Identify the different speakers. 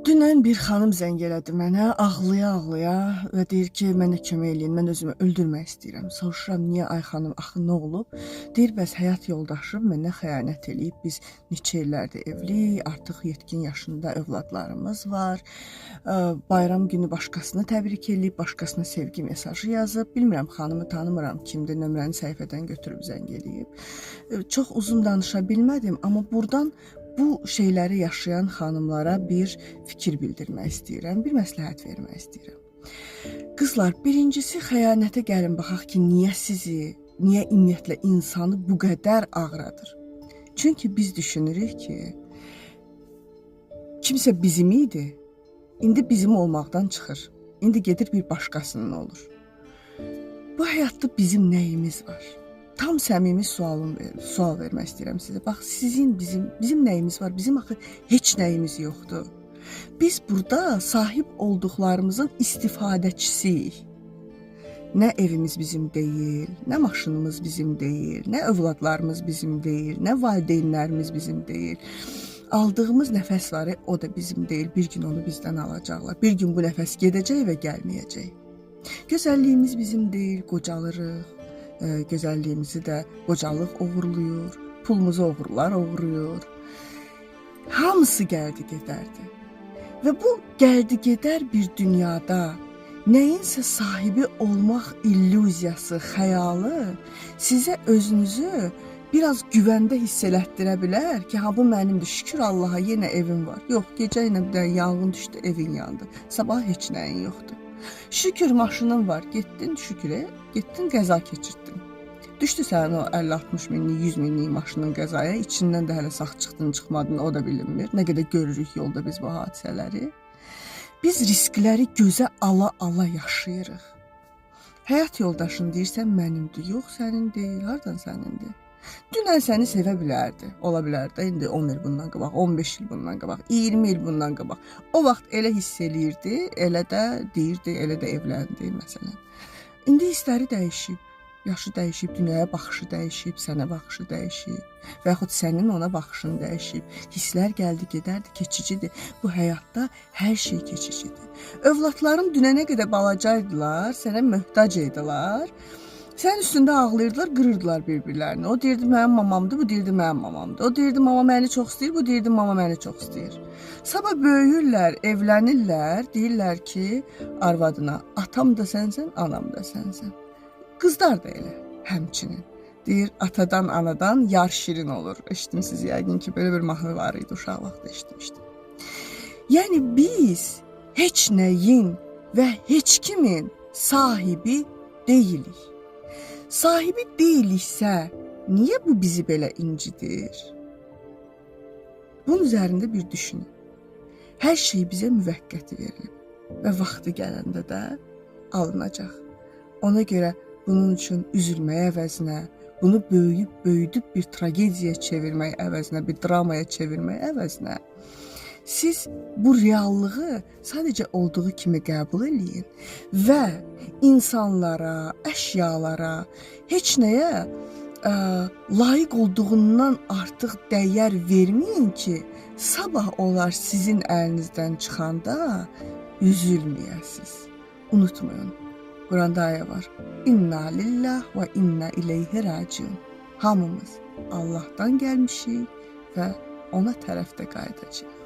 Speaker 1: Dünən bir xanım zəng elədi mənə, ağlaya-ağlaya və deyir ki, mənə kömək eləyin, mən özümü öldürmək istəyirəm. Soruşuram, niyə ay xanım, axı nə olub? Deyir, bəs həyat yoldaşım mənə xəyanət eləyib, biz neçə illərdir evliyik, artıq yetkin yaşında övladlarımız var. Bayram günü başqasını təbrik eləyib, başqasına sevgi mesajı yazıb. Bilmirəm, xanımı tanımıram, kimdir, nömrəni səhifədən götürüb zəng eləyib. Çox uzun danışa bilmədim, amma buradan bu şeyləri yaşayan xanımlara bir fikir bildirmək istəyirəm, bir məsləhət vermək istəyirəm. Qızlar, birincisi xəyanətə gəlin baxaq ki, niyə sizi, niyə ümumiyyətlə insanı bu qədər ağrıdır? Çünki biz düşünürük ki, kimsə bizim idi, indi bizim olmaqdan çıxır. İndi gedir bir başqasının olur. Bu həyatda bizim nəyimiz var? Tam səmimi sual vermək istəyirəm sizə. Bax, sizin, bizim nəyimiz var? Bizim axı heç nəyimiz yoxdur. Biz burada sahib olduqlarımızın istifadəçisiyik. Nə evimiz bizim deyil, nə maşınımız bizim deyil, nə övladlarımız bizim deyil, nə valideynlərimiz bizim deyil. Aldığımız nəfəs var, o da bizim deyil. Bir gün onu bizdən alacaqlar. Bir gün bu nəfəs gedəcək və gəlməyəcək. Gözəlliyimiz bizim deyil, qocalırıq. Gözəlliyimizi də qocalıq oğurluyur, pulumuzu oğurlar oğurluyor. Hamısı gəldi gedərdi. Və bu gəldi gedər bir dünyada nəyinsə sahibi olmaq illüziyası, xəyalı sizə özünüzü biraz güvəndə hiss elətdirə bilər ki, ha bu mənimdir, şükür Allaha yenə evim var. Yox, gecə ilə bir dənə yanğın düşdü, evin yandı. Sabah heç nəyin yoxdur. Şükür maşının var, getdin şükürə, getdin qəza keçirdin. Düşdü sənin o 50-60 minlik, 100 minlik maşının qəzaya, içindən də hələ sağ çıxdın, çıxmadın, o da bilinmir. Nə qədər görürük yolda biz bu hadisələri. Biz riskləri gözə ala-ala yaşayırıq. Həyat yoldaşın deyirsən mənimdir, yox sənin deyil, hardan sənindir? Dünən səni sevə bilərdi, ola bilərdi, indi 10 il bundan qabaq, 15 il bundan qabaq, 20 il bundan qabaq. O vaxt elə hiss eləyirdi, elə də deyirdi, elə də evləndi məsələn. İndi hissləri dəyişib, yaşı dəyişib, dünyaya baxışı dəyişib, sənə baxışı dəyişib və yaxud sənin ona baxışın dəyişib. Hisslər gəldi, gedərdi, keçicidir. Bu həyatda hər şey keçicidir. Övladların dünənə qədər balacaydılar, sənə möhtac idilər. Sən üstündə ağlayırdılar, qırırdılar bir-birlərini. O deyirdi mənim mamamdır, bu deyirdi mənim mamamdır. O deyirdi mama məni çox istəyir, bu deyirdi mama məni çox istəyir. Sabah böyüyürlər, evlənirlər, deyirlər ki, arvadına atam da sənsən, anam da sənsən. Qızlar da elə, həmçinin. Deyir, atadan, anadan yar şirin olur. Eşitmişsiniz yəqin ki, böyle bir mahnı var idi, uşaq vaxtı eşitmişdim. Yəni biz heç nəyin və heç kimin sahibi deyilik. Sahibi deyiliksə, niyə bu bizi belə incidir? Bunun üzərində bir düşünün. Hər şey bizə müvəqqəti verilib və vaxtı gələndə də alınacaq. Ona görə bunun üçün üzülmək əvəzinə, bunu böyüdüb bir tragediyaya çevirmək əvəzinə, bir dramaya çevirmək əvəzinə, siz bu reallığı sadəcə olduğu kimi qəbul eləyin və insanlara, əşyalara, heç nəyə layiq olduğundan artıq dəyər verməyin ki, sabah onlar sizin əlinizdən çıxanda üzülməyəsiniz. Unutmayın, Quranda ayə var. İnna lillah və inna ileyhi raciun. Hamımız Allahdan gəlmişik və ona tərəfdə qayıdacağıq.